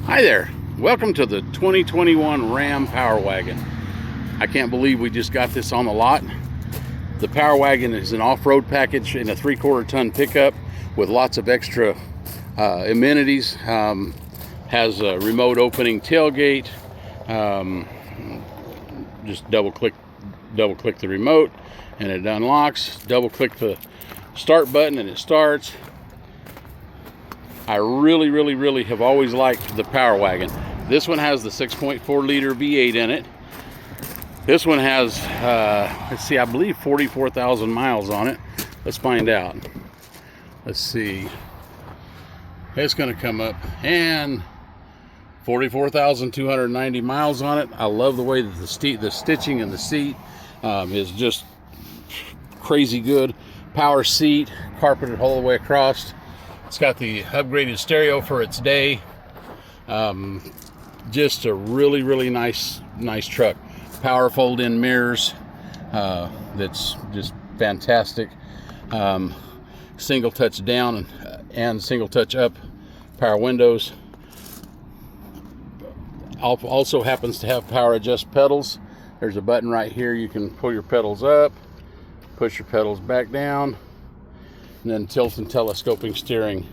Hi there, welcome to the 2021 Ram Power Wagon. I can't believe we just got this on the lot. The Power Wagon is an off-road package in a 3/4 ton pickup with lots of extra amenities. Has a remote opening tailgate. Just double click the remote and it unlocks. Double click the start button and it starts. I really have always liked the Power Wagon. This one has the 6.4 liter V8 in it. This one has, let's see, I believe 44,000 miles on it. Let's find out. Let's see. It's going to come up and 44,290 miles on it. I love the way that the stitching in the seat is just crazy good. Power seat, carpeted all the way across. It's got the upgraded stereo for its day. Just a really nice truck. Power fold-in mirrors. That's just fantastic. Single touch down and single touch up. Power windows. Also happens to have power adjust pedals. There's a button right here. You can pull your pedals up, push your pedals back down, and then tilt and telescoping steering.